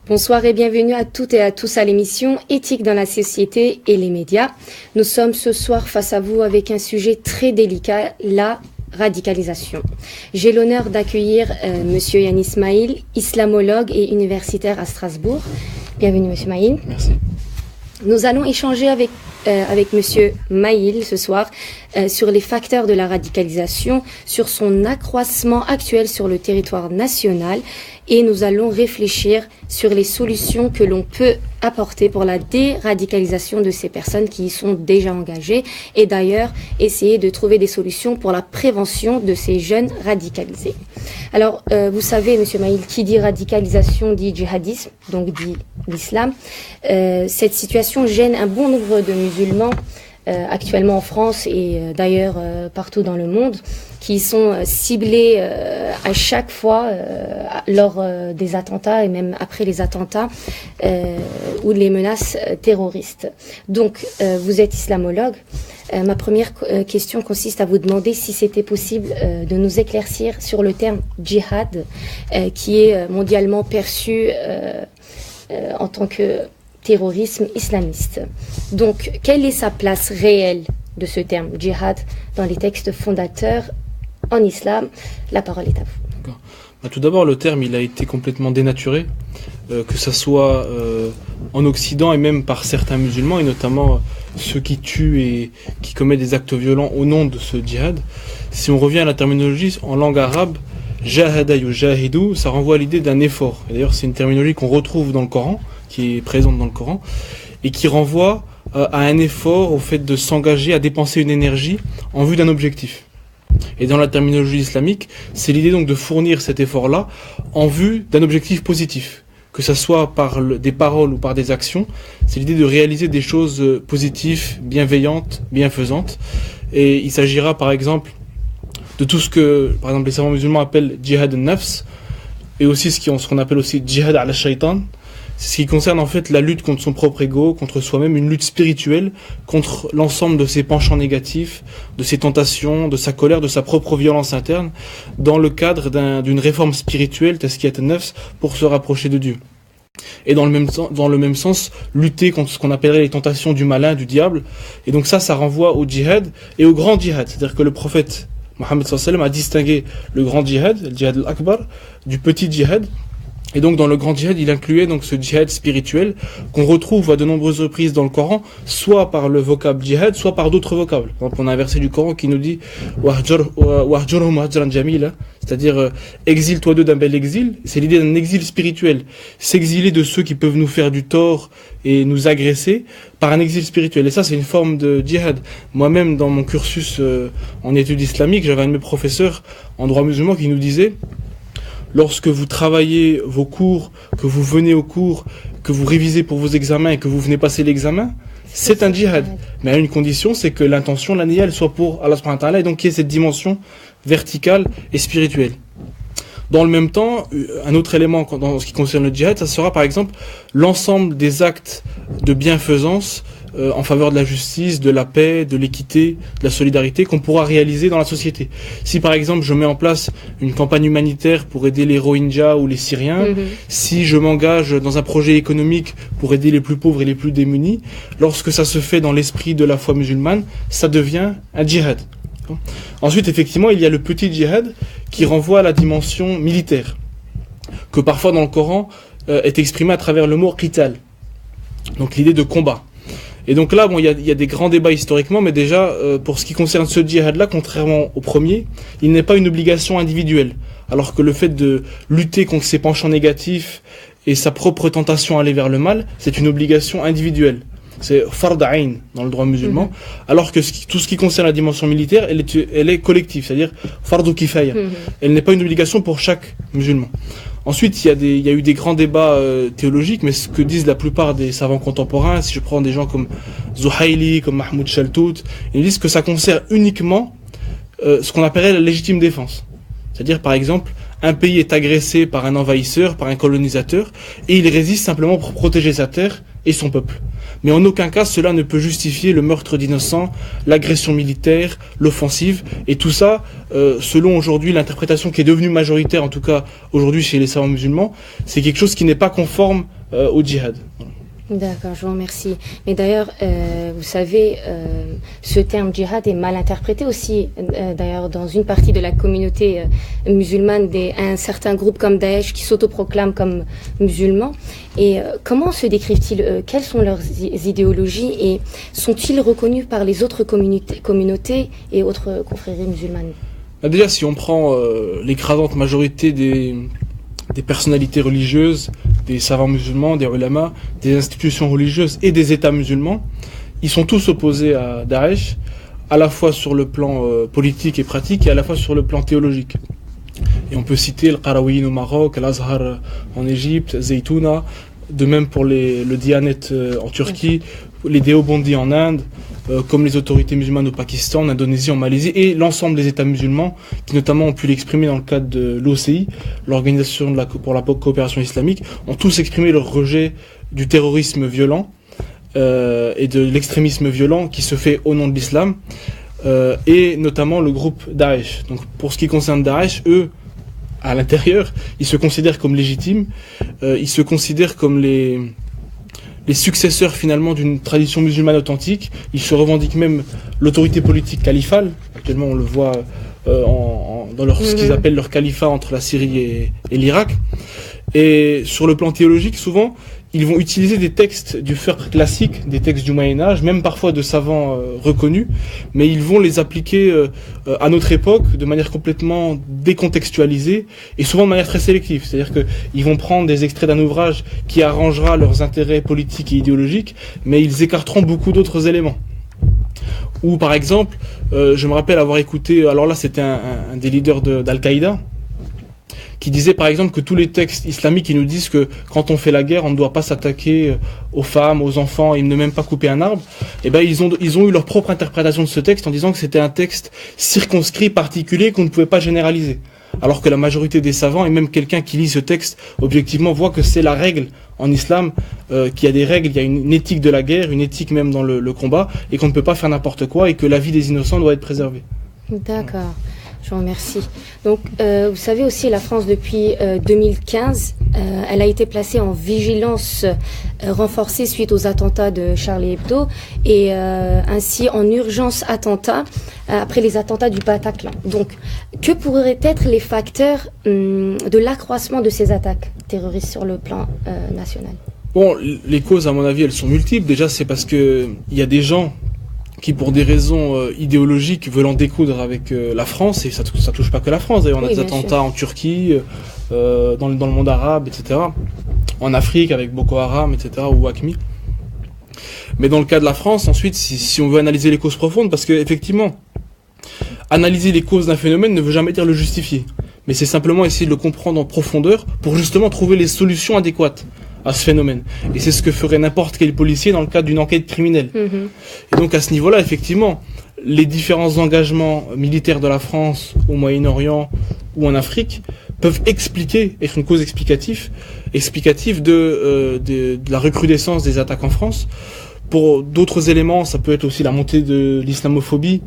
Bonsoir et bienvenue à toutes et à tous à l'émission Éthique dans la société et les médias. Nous sommes ce soir face à vous avec un sujet très délicat, la radicalisation. J'ai l'honneur d'accueillir Monsieur Yann Ismail, islamologue et universitaire à Strasbourg. Bienvenue Monsieur Maïl. Merci. Nous allons échanger avec Monsieur Maïl ce soir sur les facteurs de la radicalisation, sur son accroissement actuel sur le territoire national et nous allons réfléchir sur les solutions que l'on peut apporter pour la déradicalisation de ces personnes qui y sont déjà engagées et d'ailleurs essayer de trouver des solutions pour la prévention de ces jeunes radicalisés. Alors, vous savez, Monsieur Maïl, qui dit radicalisation dit djihadisme, donc dit l'islam. Cette situation gêne un bon nombre de musulmans actuellement en France et d'ailleurs partout dans le monde, qui sont ciblés à chaque fois lors des attentats et même après les attentats ou les menaces terroristes. Donc, vous êtes islamologue. Ma première question consiste à vous demander si c'était possible de nous éclaircir sur le terme djihad, qui est mondialement perçu en tant que terrorisme islamiste. Donc, quelle est sa place réelle de ce terme djihad dans les textes fondateurs en islam? La parole est à vous. D'accord. Tout d'abord, le terme il a été complètement dénaturé, que ce soit en Occident et même par certains musulmans, et notamment ceux qui tuent et qui commettent des actes violents au nom de ce djihad. Si on revient à la terminologie en langue arabe, jahada yujahidu, ça renvoie à l'idée d'un effort. Et d'ailleurs, c'est une terminologie qu'on retrouve dans le Coran, qui est présente dans le Coran, et qui renvoie à un effort, au fait de s'engager à dépenser une énergie en vue d'un objectif. Et dans la terminologie islamique, c'est l'idée donc de fournir cet effort-là en vue d'un objectif positif, que ce soit par des paroles ou par des actions. C'est l'idée de réaliser des choses positives, bienveillantes, bienfaisantes. Et il s'agira par exemple de tout ce que, par exemple, les savants musulmans appellent djihad al-nafs, et aussi ce qu'on appelle aussi djihad al-shaytan. C'est ce qui concerne en fait la lutte contre son propre ego, contre soi-même, une lutte spirituelle, contre l'ensemble de ses penchants négatifs, de ses tentations, de sa colère, de sa propre violence interne, dans le cadre d'une réforme spirituelle, tazkiyat an-nafs, pour se rapprocher de Dieu. Et dans le même sens, lutter contre ce qu'on appellerait les tentations du malin, du diable. Et donc ça renvoie au djihad et au grand djihad. C'est-à-dire que le prophète Mohammed sallallahu alayhi wa sallam a distingué le grand djihad, le djihad al-akbar, du petit djihad. Et donc dans le grand djihad, il incluait donc ce djihad spirituel qu'on retrouve à de nombreuses reprises dans le Coran, soit par le vocable djihad, soit par d'autres vocables. Par exemple, on a un verset du Coran qui nous dit wahjurhum hajran jamila, c'est-à-dire exile-toi d'eux d'un bel exil. C'est l'idée d'un exil spirituel, s'exiler de ceux qui peuvent nous faire du tort et nous agresser par un exil spirituel. Et ça, c'est une forme de djihad. Moi-même, dans mon cursus en études islamiques, j'avais un de mes professeurs en droit musulman qui nous disait: lorsque vous travaillez vos cours, que vous venez au cours, que vous révisez pour vos examens et que vous venez passer l'examen, c'est un djihad. Mais à une condition, c'est que l'intention, la niya, elle soit pour Allah subhanahu wa ta'ala, et donc qu'il y ait cette dimension verticale et spirituelle. Dans le même temps, un autre élément dans ce qui concerne le djihad, ça sera par exemple l'ensemble des actes de bienfaisance en faveur de la justice, de la paix, de l'équité, de la solidarité qu'on pourra réaliser dans la société. Si par exemple je mets en place une campagne humanitaire pour aider les Rohingyas ou les Syriens, si je m'engage dans un projet économique pour aider les plus pauvres et les plus démunis, lorsque ça se fait dans l'esprit de la foi musulmane, ça devient un djihad. Ensuite, effectivement, il y a le petit djihad qui renvoie à la dimension militaire, que parfois dans le Coran est exprimé à travers le mot qital, donc l'idée de combat. Et donc là, bon, il y a des grands débats historiquement, mais déjà, pour ce qui concerne ce djihad-là, contrairement au premier, il n'est pas une obligation individuelle. Alors que le fait de lutter contre ses penchants négatifs et sa propre tentation à aller vers le mal, c'est une obligation individuelle. C'est fard ayn dans le droit musulman, alors que tout ce qui concerne la dimension militaire, elle est collective, c'est-à-dire fardu kifaya. Elle n'est pas une obligation pour chaque musulman. Ensuite, il y a eu des grands débats théologiques, mais ce que disent la plupart des savants contemporains, si je prends des gens comme Zuhaili, comme Mahmoud Chaltout, ils disent que ça concerne uniquement ce qu'on appellerait la légitime défense. C'est-à-dire, par exemple, un pays est agressé par un envahisseur, par un colonisateur, et il résiste simplement pour protéger sa terre et son peuple. Mais en aucun cas, cela ne peut justifier le meurtre d'innocents, l'agression militaire, l'offensive, et tout ça, selon aujourd'hui l'interprétation qui est devenue majoritaire, en tout cas aujourd'hui chez les savants musulmans, c'est quelque chose qui n'est pas conforme au djihad. D'accord, je vous remercie. Mais d'ailleurs, vous savez, ce terme djihad est mal interprété aussi, d'ailleurs, dans une partie de la communauté musulmane, un certain groupe comme Daesh qui s'autoproclame comme musulmans. Et comment se décrivent-ils? Quelles sont leurs idéologies et sont-ils reconnus par les autres communautés et autres confréries musulmanes? Déjà, si on prend l'écrasante majorité des personnalités religieuses, des savants musulmans, des ulama, des institutions religieuses et des États musulmans, ils sont tous opposés à Daesh, à la fois sur le plan politique et pratique et à la fois sur le plan théologique. Et on peut citer le Qarawiyyin au Maroc, l'Azhar en Égypte, Zaytouna, de même pour le Diyanet en Turquie, les Deobandi en Inde, comme les autorités musulmanes au Pakistan, en Indonésie, en Malaisie, et l'ensemble des États musulmans, qui notamment ont pu l'exprimer dans le cadre de l'OCI, l'Organisation pour la coopération islamique, ont tous exprimé leur rejet du terrorisme violent et de l'extrémisme violent qui se fait au nom de l'islam, et notamment le groupe Daesh. Donc pour ce qui concerne Daesh, eux, à l'intérieur, ils se considèrent comme légitimes, ils se considèrent comme les successeurs finalement d'une tradition musulmane authentique. Ils se revendiquent même l'autorité politique califale. Actuellement, on le voit dans ce qu'ils appellent leur califat entre la Syrie et l'Irak. Et sur le plan théologique, souvent, ils vont utiliser des textes du fiqh classique, des textes du Moyen-Âge, même parfois de savants reconnus, mais ils vont les appliquer à notre époque de manière complètement décontextualisée et souvent de manière très sélective. C'est-à-dire qu'ils vont prendre des extraits d'un ouvrage qui arrangera leurs intérêts politiques et idéologiques, mais ils écarteront beaucoup d'autres éléments. Ou par exemple, je me rappelle avoir écouté, alors là c'était un des leaders d'Al-Qaïda, qui disait par exemple que tous les textes islamiques, ils nous disent que quand on fait la guerre, on ne doit pas s'attaquer aux femmes, aux enfants, et ne même pas couper un arbre. Et ben ils ont eu leur propre interprétation de ce texte en disant que c'était un texte circonscrit, particulier, qu'on ne pouvait pas généraliser. Alors que la majorité des savants, et même quelqu'un qui lit ce texte, objectivement voit que c'est la règle en islam, qu'il y a des règles, il y a une éthique de la guerre, une éthique même dans le combat, et qu'on ne peut pas faire n'importe quoi, et que la vie des innocents doit être préservée. D'accord. Je vous remercie. Donc, vous savez aussi, la France, depuis 2015, elle a été placée en vigilance renforcée suite aux attentats de Charlie Hebdo et ainsi en urgence attentat après les attentats du Bataclan. Donc, que pourraient être les facteurs de l'accroissement de ces attaques terroristes sur le plan national? Bon, les causes, à mon avis, elles sont multiples. Déjà, c'est parce que il y a des gens qui, pour des raisons idéologiques, veulent en découdre avec la France, et ça touche pas que la France. D'ailleurs, on a des attentats en Turquie, dans le monde arabe, etc. En Afrique, avec Boko Haram, etc., ou AQMI. Mais dans le cas de la France, ensuite, si on veut analyser les causes profondes, parce que effectivement, analyser les causes d'un phénomène ne veut jamais dire le justifier, mais c'est simplement essayer de le comprendre en profondeur pour justement trouver les solutions adéquates à ce phénomène. Et c'est ce que ferait n'importe quel policier dans le cadre d'une enquête criminelle. Et donc à ce niveau-là, effectivement, les différents engagements militaires de la France au Moyen-Orient ou en Afrique peuvent être une cause explicative de la recrudescence des attaques en France. Pour d'autres éléments, ça peut être aussi la montée de l'islamophobie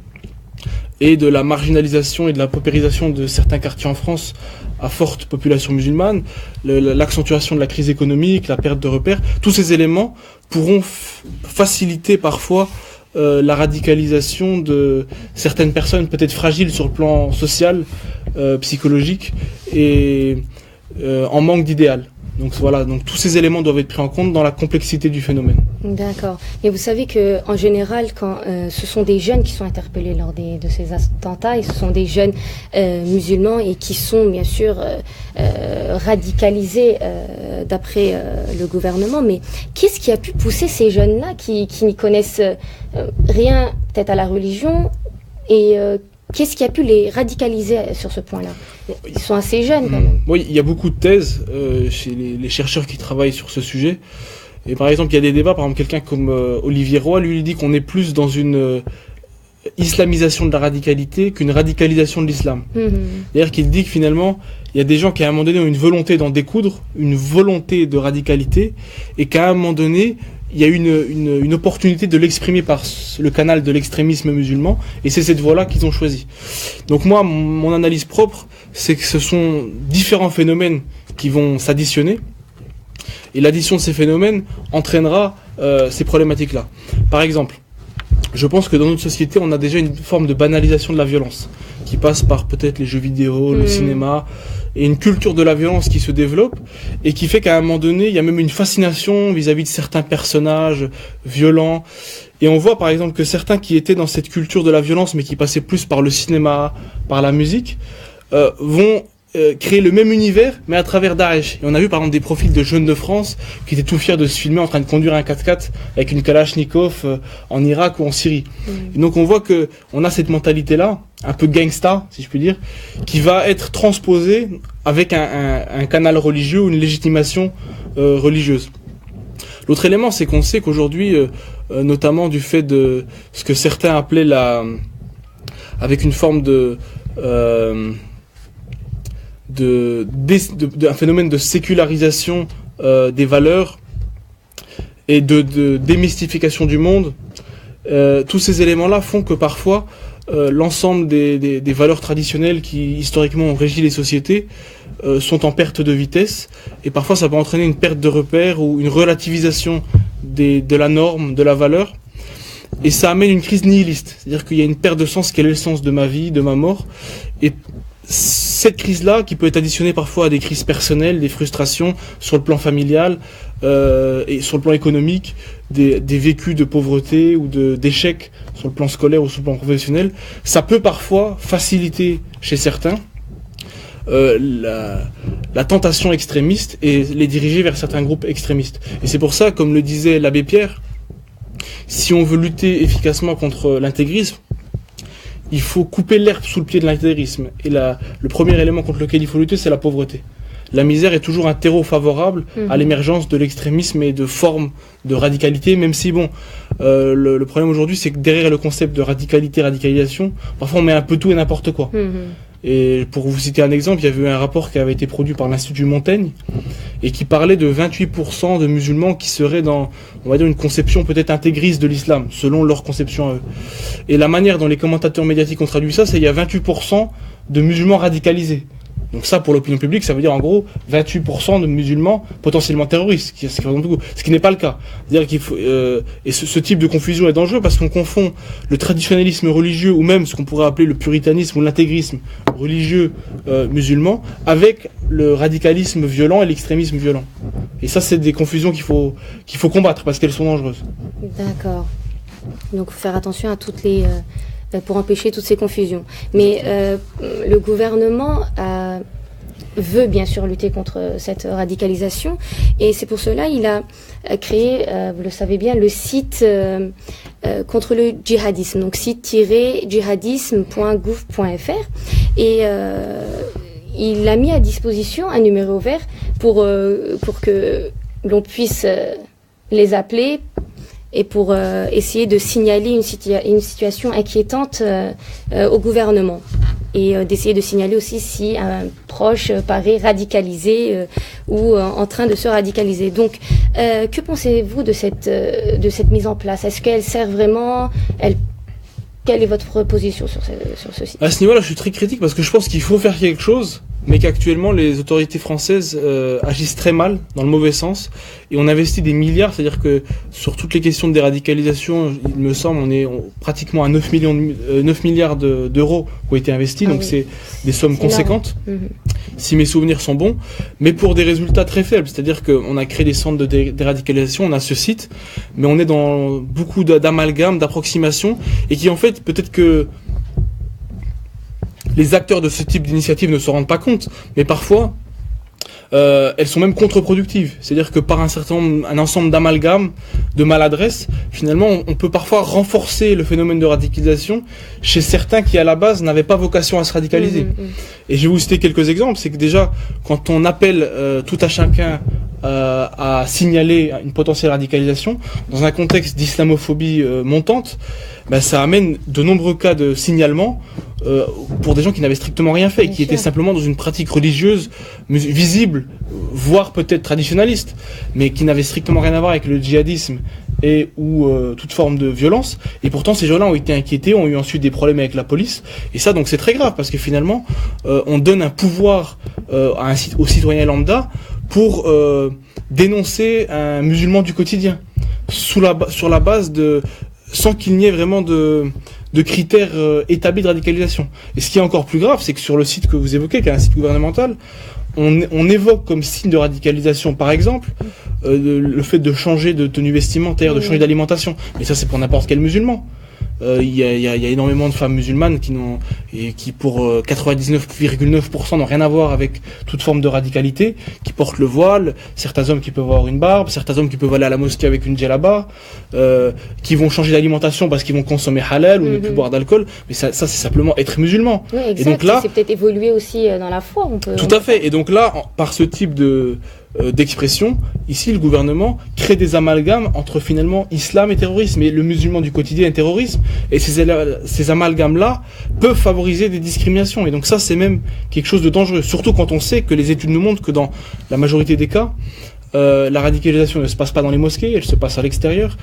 et de la marginalisation et de la paupérisation de certains quartiers en France à forte population musulmane, l'accentuation de la crise économique, la perte de repères. Tous ces éléments pourront faciliter parfois la radicalisation de certaines personnes peut-être fragiles sur le plan social, psychologique et en manque d'idéal. Donc voilà, donc tous ces éléments doivent être pris en compte dans la complexité du phénomène. D'accord. Et vous savez que en général, quand ce sont des jeunes qui sont interpellés lors de ces attentats, et ce sont des jeunes musulmans et qui sont bien sûr radicalisés d'après le gouvernement. Mais qu'est-ce qui a pu pousser ces jeunes-là qui n'y connaissent rien peut-être à la religion et qu'est-ce qui a pu les radicaliser sur ce point-là? Ils sont assez jeunes quand même. Oui, il y a beaucoup de thèses chez les chercheurs qui travaillent sur ce sujet. Et par exemple, il y a des débats, par exemple, quelqu'un comme Olivier Roy, lui, il dit qu'on est plus dans une islamisation de la radicalité qu'une radicalisation de l'islam. C'est-à-dire qu'il dit que finalement, il y a des gens qui à un moment donné ont une volonté d'en découdre, une volonté de radicalité, et qu'à un moment donné, il y a une opportunité de l'exprimer par le canal de l'extrémisme musulman, et c'est cette voie-là qu'ils ont choisi. Donc moi, mon analyse propre, c'est que ce sont différents phénomènes qui vont s'additionner, Et l'addition de ces phénomènes entraînera ces problématiques-là. Par exemple, je pense que dans notre société, on a déjà une forme de banalisation de la violence, qui passe par peut-être les jeux vidéo, le cinéma, et une culture de la violence qui se développe, et qui fait qu'à un moment donné, il y a même une fascination vis-à-vis de certains personnages violents. Et on voit par exemple que certains qui étaient dans cette culture de la violence, mais qui passaient plus par le cinéma, par la musique, vont créer le même univers, mais à travers Daesh. Et on a vu par exemple des profils de jeunes de France qui étaient tout fiers de se filmer en train de conduire un 4x4 avec une Kalachnikov en Irak ou en Syrie. Et donc on voit que on a cette mentalité-là, un peu gangsta, si je puis dire, qui va être transposée avec un canal religieux ou une légitimation religieuse. L'autre élément, c'est qu'on sait qu'aujourd'hui, notamment du fait de ce que certains appelaient avec une forme un phénomène de sécularisation des valeurs et de démystification du monde, tous ces éléments-là font que parfois l'ensemble des valeurs traditionnelles qui historiquement ont régi les sociétés sont en perte de vitesse, et parfois ça peut entraîner une perte de repères ou une relativisation de la norme, de la valeur, et ça amène une crise nihiliste, c'est-à-dire qu'il y a une perte de sens. Quel est le sens de ma vie, de ma mort? Et cette crise-là, qui peut être additionnée parfois à des crises personnelles, des frustrations sur le plan familial et sur le plan économique, des vécus de pauvreté ou d'échecs sur le plan scolaire ou sur le plan professionnel, ça peut parfois faciliter chez certains la tentation extrémiste et les diriger vers certains groupes extrémistes. Et c'est pour ça, comme le disait l'abbé Pierre, si on veut lutter efficacement contre l'intégrisme, il faut couper l'herbe sous le pied de l'intégrisme. Et le premier élément contre lequel il faut lutter, c'est la pauvreté. La misère est toujours un terreau favorable à l'émergence de l'extrémisme et de formes de radicalité, même si, le problème aujourd'hui, c'est que derrière le concept de radicalité, radicalisation, parfois on met un peu tout et n'importe quoi. Et pour vous citer un exemple, il y avait eu un rapport qui avait été produit par l'Institut Montaigne et qui parlait de 28% de musulmans qui seraient dans, on va dire, une conception peut-être intégriste de l'islam, selon leur conception à eux. Et la manière dont les commentateurs médiatiques ont traduit ça, c'est qu'il y a 28% de musulmans radicalisés. Donc ça, pour l'opinion publique, ça veut dire en gros 28% de musulmans potentiellement terroristes, ce qui n'est pas le cas. C'est-à-dire qu'il faut, et ce type de confusion est dangereux parce qu'on confond le traditionnalisme religieux ou même ce qu'on pourrait appeler le puritanisme ou l'intégrisme religieux musulman avec le radicalisme violent et l'extrémisme violent. Et ça, c'est des confusions qu'il faut combattre parce qu'elles sont dangereuses. D'accord. Donc, faut faire attention à toutes les pour empêcher toutes ces confusions. Mais le gouvernement veut bien sûr lutter contre cette radicalisation, et c'est pour cela il a créé, vous le savez bien, le site contre le djihadisme, donc site-djihadisme.gouv.fr, et il a mis à disposition un numéro vert pour que l'on puisse les appeler et pour essayer de signaler une situation inquiétante au gouvernement, et d'essayer de signaler aussi si un proche paraît radicalisé ou en train de se radicaliser. Donc, que pensez-vous de cette mise en place? Est-ce qu'elle sert vraiment? Quelle est votre position sur ce site? À ce niveau-là, je suis très critique parce que je pense qu'il faut faire quelque chose, mais qu'actuellement les autorités françaises agissent très mal, dans le mauvais sens, et on investit des milliards, c'est-à-dire que sur toutes les questions de déradicalisation, il me semble, on est pratiquement à 9 milliards d'euros qui ont été investis, donc oui. C'est des sommes conséquentes, si mes souvenirs sont bons, mais pour des résultats très faibles, c'est-à-dire qu'on a créé des centres de déradicalisation, on a ce site, mais on est dans beaucoup d'amalgames, d'approximations, et qui en fait, peut-être que les acteurs de ce type d'initiative ne se rendent pas compte, mais parfois, elles sont même contre-productives. C'est-à-dire que par un ensemble d'amalgames, de maladresse, finalement, on peut parfois renforcer le phénomène de radicalisation chez certains qui, à la base, n'avaient pas vocation à se radicaliser. Et je vais vous citer quelques exemples. C'est que déjà, quand on appelle tout à chacun à signaler une potentielle radicalisation, dans un contexte d'islamophobie montante, ça amène de nombreux cas de signalement pour des gens qui n'avaient strictement rien fait, qui étaient simplement dans une pratique religieuse visible, voire peut-être traditionnaliste, mais qui n'avait strictement rien à voir avec le djihadisme et ou toute forme de violence. Et pourtant, ces gens-là ont été inquiétés, ont eu ensuite des problèmes avec la police. Et ça, donc, c'est très grave parce que finalement, on donne un pouvoir aux citoyens lambda pour dénoncer un musulman du quotidien, sur la base sans qu'il n'y ait vraiment de critères établis de radicalisation. Et ce qui est encore plus grave, c'est que sur le site que vous évoquez, qui est un site gouvernemental, on évoque comme signe de radicalisation, par exemple, le fait de changer de tenue vestimentaire, de changer d'alimentation. Mais ça, c'est pour n'importe quel musulman. Il y a énormément de femmes musulmanes qui pour 99,9% n'ont rien à voir avec toute forme de radicalité, qui portent le voile, certains hommes qui peuvent avoir une barbe, certains hommes qui peuvent aller à la mosquée avec une djellaba, qui vont changer d'alimentation parce qu'ils vont consommer halal ou ne plus boire d'alcool, mais ça c'est simplement être musulman. Oui, exact. Et donc là, c'est peut-être évoluer aussi dans la foi, tout à fait. Et donc là, par ce type d'expression, ici le gouvernement crée des amalgames entre finalement islam et terrorisme, et le musulman du quotidien est terrorisme, et ces amalgames-là peuvent favoriser des discriminations, et donc ça c'est même quelque chose de dangereux, surtout quand on sait que les études nous montrent que dans la majorité des cas, la radicalisation ne se passe pas dans les mosquées, elle se passe à l'extérieur,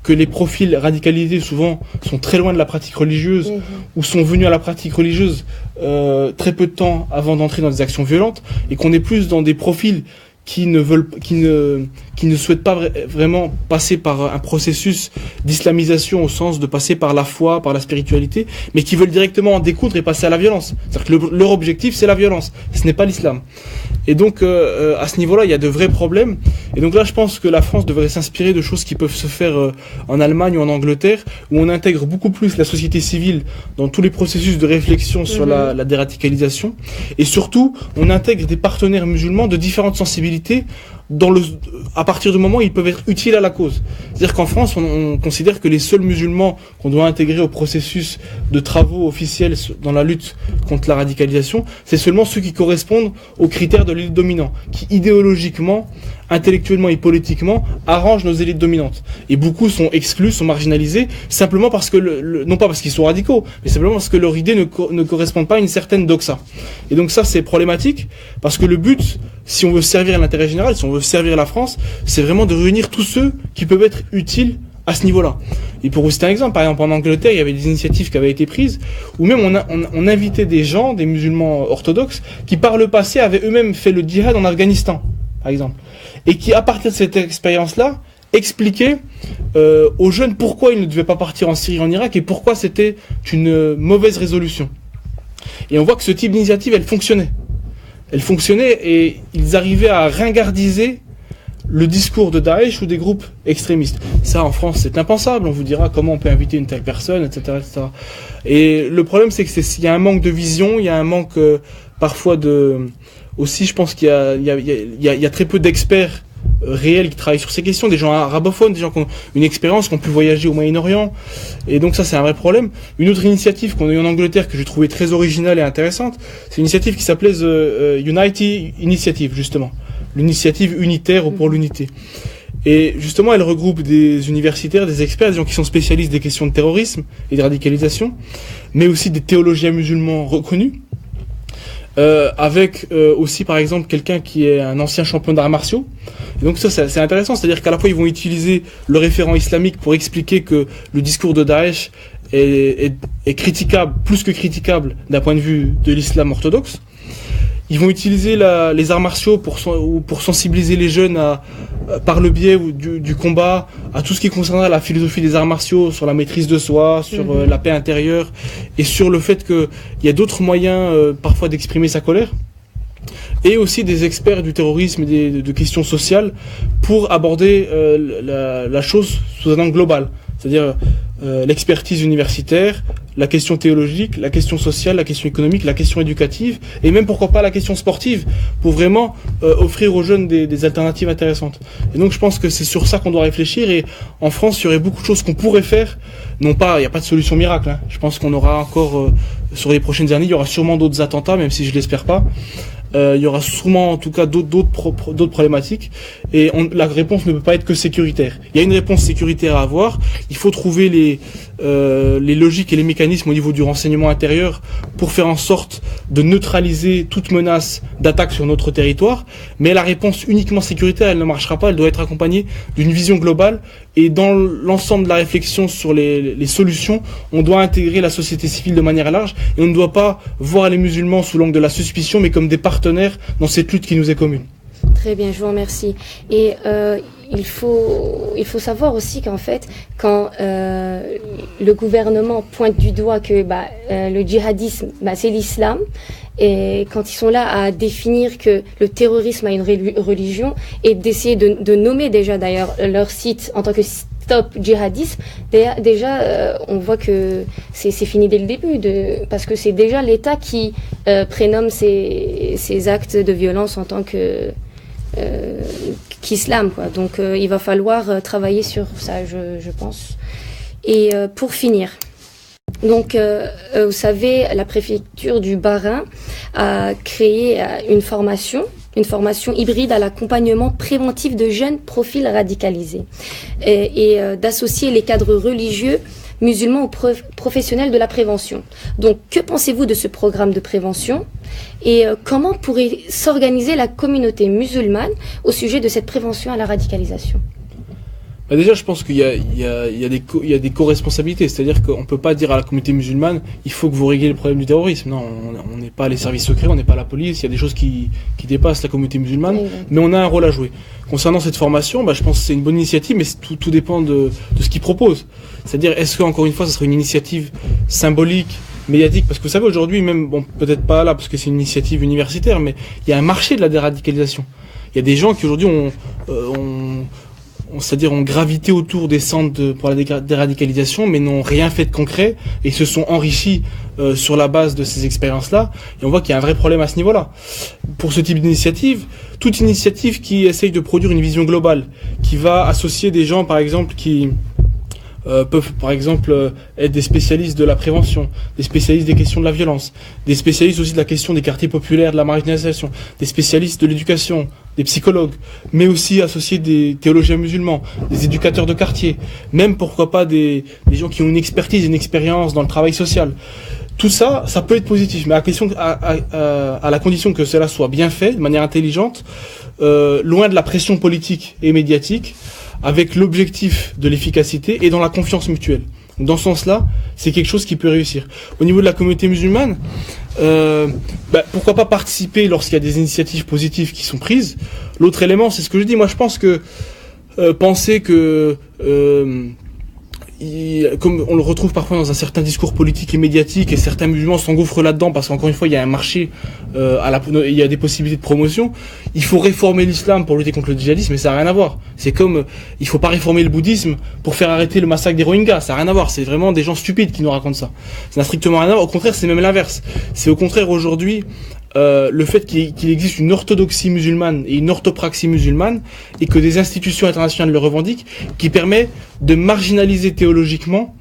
que les profils radicalisés souvent sont très loin de la pratique religieuse, ou sont venus à la pratique religieuse très peu de temps avant d'entrer dans des actions violentes, et qu'on est plus dans des profils qui ne souhaitent pas vraiment passer par un processus d'islamisation au sens de passer par la foi, par la spiritualité, mais qui veulent directement en découdre et passer à la violence. C'est-à-dire que leur objectif, c'est la violence. Ce n'est pas l'islam. Et donc, à ce niveau-là, il y a de vrais problèmes. Et donc là, je pense que la France devrait s'inspirer de choses qui peuvent se faire en Allemagne ou en Angleterre, où on intègre beaucoup plus la société civile dans tous les processus de réflexion sur la déradicalisation. Et surtout, on intègre des partenaires musulmans de différentes sensibilités à partir du moment où ils peuvent être utiles à la cause. C'est-à-dire qu'en France, on considère que les seuls musulmans qu'on doit intégrer au processus de travaux officiels dans la lutte contre la radicalisation, c'est seulement ceux qui correspondent aux critères de l'élite dominante, qui idéologiquement, intellectuellement et politiquement arrangent nos élites dominantes. Et beaucoup sont exclus, sont marginalisés, simplement parce que, non pas parce qu'ils sont radicaux, mais simplement parce que leur idée ne correspond pas à une certaine doxa. Et donc ça, c'est problématique, parce que le but, si on veut servir l'intérêt général, si on veut servir la France, c'est vraiment de réunir tous ceux qui peuvent être utiles à ce niveau-là. Et pour vous citer un exemple, par exemple en Angleterre, il y avait des initiatives qui avaient été prises, où même on invitait des gens, des musulmans orthodoxes, qui par le passé avaient eux-mêmes fait le djihad en Afghanistan, par exemple. Et qui, à partir de cette expérience-là, expliquaient aux jeunes pourquoi ils ne devaient pas partir en Syrie, en Irak, et pourquoi c'était une mauvaise résolution. Et on voit que ce type d'initiative, elle fonctionnait. Elle fonctionnait et ils arrivaient à ringardiser le discours de Daesh ou des groupes extrémistes. Ça, en France, c'est impensable. On vous dira comment on peut inviter une telle personne, etc., etc. Et le problème, c'est qu'il y a un manque de vision, il y a un manque parfois aussi, je pense qu'il y a très peu d'experts réels qui travaillent sur ces questions, des gens arabophones, des gens qui ont une expérience, qui ont pu voyager au Moyen-Orient, et donc ça c'est un vrai problème. Une autre initiative qu'on a eue en Angleterre que j'ai trouvée très originale et intéressante, c'est une initiative qui s'appelait The Unity Initiative, justement, l'initiative unitaire ou pour l'unité. Et justement, elle regroupe des universitaires, des experts, des gens qui sont spécialistes des questions de terrorisme et de radicalisation, mais aussi des théologiens musulmans reconnus, avec aussi par exemple quelqu'un qui est un ancien champion d'arts martiaux. Et donc ça c'est intéressant, c'est-à-dire qu'à la fois ils vont utiliser le référent islamique pour expliquer que le discours de Daesh est critiquable, plus que critiquable d'un point de vue de l'islam orthodoxe. Ils vont utiliser les arts martiaux pour sensibiliser les jeunes par le biais du combat à tout ce qui concernera la philosophie des arts martiaux, sur la maîtrise de soi, sur la paix intérieure et sur le fait qu'il y a d'autres moyens parfois d'exprimer sa colère. Et aussi des experts du terrorisme et de questions sociales pour aborder la chose sous un angle global. C'est-à-dire l'expertise universitaire, la question théologique, la question sociale, la question économique, la question éducative, et même pourquoi pas la question sportive, pour vraiment offrir aux jeunes des alternatives intéressantes. Et donc je pense que c'est sur ça qu'on doit réfléchir, et en France il y aurait beaucoup de choses qu'on pourrait faire, non pas, il n'y a pas de solution miracle, hein. Je pense qu'on aura encore, sur les prochaines années, il y aura sûrement d'autres attentats, même si je l'espère pas. Il y aura sûrement en tout cas d'autres problématiques, et la réponse ne peut pas être que sécuritaire. Il y a une réponse sécuritaire à avoir, il faut trouver les logiques et les mécanismes au niveau du renseignement intérieur pour faire en sorte de neutraliser toute menace d'attaque sur notre territoire, mais la réponse uniquement sécuritaire, elle ne marchera pas, elle doit être accompagnée d'une vision globale, et dans l'ensemble de la réflexion sur les solutions, on doit intégrer la société civile de manière large, et on ne doit pas voir les musulmans sous l'angle de la suspicion, mais comme des partenaires dans cette lutte qui nous est commune. Très Très bien, je vous remercie. Et il faut savoir aussi qu'en fait, quand le gouvernement pointe du doigt que le djihadisme, c'est l'islam, et quand ils sont là à définir que le terrorisme a une religion, et d'essayer de nommer déjà d'ailleurs leur site en tant que Stop Djihadisme, déjà on voit que c'est fini dès le début, parce que c'est déjà l'État qui prénomme ces actes de violence en tant qu'islam, quoi. Donc il va falloir travailler sur ça, je pense. Et pour finir, donc vous savez, la préfecture du Bas-Rhin a créé une formation hybride à l'accompagnement préventif de jeunes profils radicalisés et d'associer les cadres religieux musulmans aux professionnels de la prévention. Donc, que pensez-vous de ce programme de prévention et comment pourrait s'organiser la communauté musulmane au sujet de cette prévention à la radicalisation ? Déjà, je pense qu'il y a des co-responsabilités, c'est-à-dire qu'on peut pas dire à la communauté musulmane il faut que vous régliez le problème du terrorisme. Non, on n'est pas les services secrets, on n'est pas la police, il y a des choses qui dépassent la communauté musulmane, mais on a un rôle à jouer. Concernant cette formation, je pense que c'est une bonne initiative, mais tout dépend de ce qu'ils proposent. C'est-à-dire, est-ce qu'encore une fois, ça serait une initiative symbolique, médiatique, parce que vous savez, aujourd'hui, même, peut-être pas là, parce que c'est une initiative universitaire, mais il y a un marché de la déradicalisation. Il y a des gens qui aujourd'hui c'est-à-dire ont gravité autour des centres pour la déradicalisation, mais n'ont rien fait de concret et se sont enrichis sur la base de ces expériences-là. Et on voit qu'il y a un vrai problème à ce niveau-là. Pour ce type d'initiative, toute initiative qui essaye de produire une vision globale, qui va associer des gens, par exemple, qui peuvent par exemple être des spécialistes de la prévention, des spécialistes des questions de la violence, des spécialistes aussi de la question des quartiers populaires, de la marginalisation, des spécialistes de l'éducation, des psychologues, mais aussi associer des théologiens musulmans, des éducateurs de quartier, même pourquoi pas des gens qui ont une expertise, une expérience dans le travail social. Tout ça, ça peut être positif, mais à la condition que cela soit bien fait, de manière intelligente, loin de la pression politique et médiatique, avec l'objectif de l'efficacité et dans la confiance mutuelle. Dans ce sens-là, c'est quelque chose qui peut réussir. Au niveau de la communauté musulmane, pourquoi pas participer lorsqu'il y a des initiatives positives qui sont prises. L'autre élément, c'est ce que je dis. Moi, je pense que penser que comme on le retrouve parfois dans un certain discours politique et médiatique, et certains musulmans s'engouffrent là-dedans parce qu'encore une fois il y a un marché, il y a des possibilités de promotion. Il faut réformer l'islam pour lutter contre le djihadisme, mais ça n'a rien à voir. C'est comme il faut pas réformer le bouddhisme pour faire arrêter le massacre des Rohingyas, ça n'a rien à voir. C'est vraiment des gens stupides qui nous racontent ça. Ça n'a strictement rien à voir. Au contraire, c'est même l'inverse. C'est au contraire aujourd'hui le fait qu'il existe une orthodoxie musulmane et une orthopraxie musulmane, et que des institutions internationales le revendiquent, qui permet de marginaliser théologiquement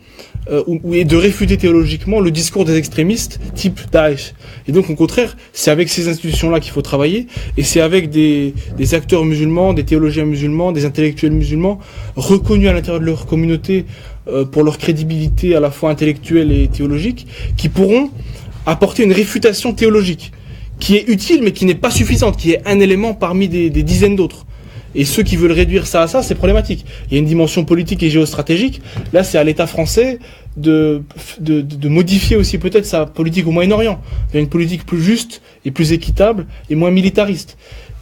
et de réfuter théologiquement le discours des extrémistes type Daesh. Et donc au contraire, c'est avec ces institutions-là qu'il faut travailler, et c'est avec des acteurs musulmans, des théologiens musulmans, des intellectuels musulmans reconnus à l'intérieur de leur communauté pour leur crédibilité à la fois intellectuelle et théologique, qui pourront apporter une réfutation théologique qui est utile mais qui n'est pas suffisante, qui est un élément parmi des dizaines d'autres. Et ceux qui veulent réduire ça à ça, c'est problématique. Il y a une dimension politique et géostratégique. Là, c'est à l'État français de modifier aussi peut-être sa politique au Moyen-Orient, vers une politique plus juste et plus équitable et moins militariste.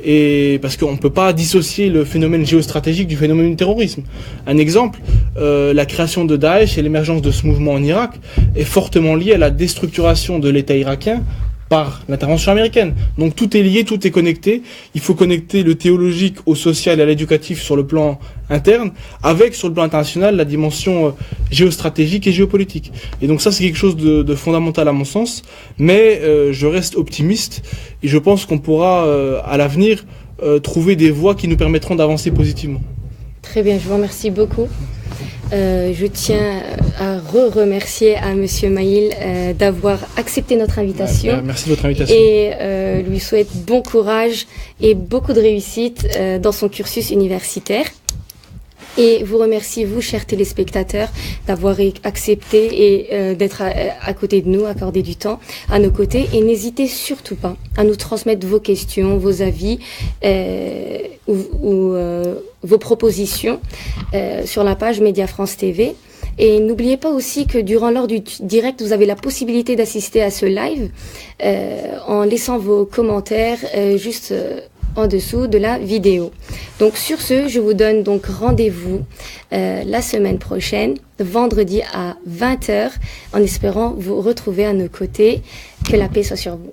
Et parce qu'on ne peut pas dissocier le phénomène géostratégique du phénomène du terrorisme. Un exemple, la création de Daesh et l'émergence de ce mouvement en Irak est fortement liée à la déstructuration de l'État irakien par l'intervention américaine. Donc tout est lié, tout est connecté. Il faut connecter le théologique au social et à l'éducatif sur le plan interne, avec sur le plan international la dimension géostratégique et géopolitique. Et donc ça, c'est quelque chose de fondamental à mon sens, mais je reste optimiste et je pense qu'on pourra à l'avenir trouver des voies qui nous permettront d'avancer positivement. Très bien, je vous remercie beaucoup. Je tiens à remercier à Monsieur Maïl d'avoir accepté notre invitation. Merci de votre invitation. Et lui souhaite bon courage et beaucoup de réussite dans son cursus universitaire. Et vous remercie, vous, chers téléspectateurs, d'avoir accepté et d'être à côté de nous, accorder du temps à nos côtés. Et n'hésitez surtout pas à nous transmettre vos questions, vos avis ou vos propositions sur la page Média France TV. Et n'oubliez pas aussi que lors du direct, vous avez la possibilité d'assister à ce live en laissant vos commentaires juste en dessous de la vidéo. Donc sur ce, je vous donne donc rendez-vous la semaine prochaine, vendredi à 20h, en espérant vous retrouver à nos côtés. Que la paix soit sur vous.